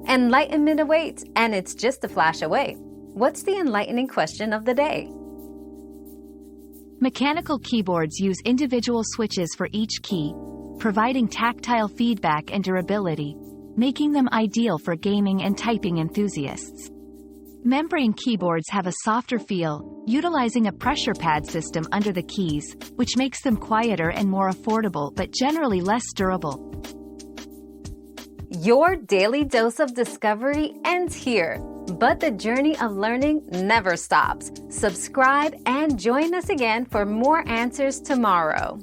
Enlightenment awaits, and it's just a flash away. What's the enlightening question of the day? Mechanical keyboards use individual switches for each key, providing tactile feedback and durability, making them ideal for gaming and typing enthusiasts. Membrane keyboards have a softer feel, utilizing a pressure pad system under the keys, which makes them quieter and more affordable but generally less durable. Your daily dose of discovery ends here, but the journey of learning never stops. Subscribe and join us again for more answers tomorrow.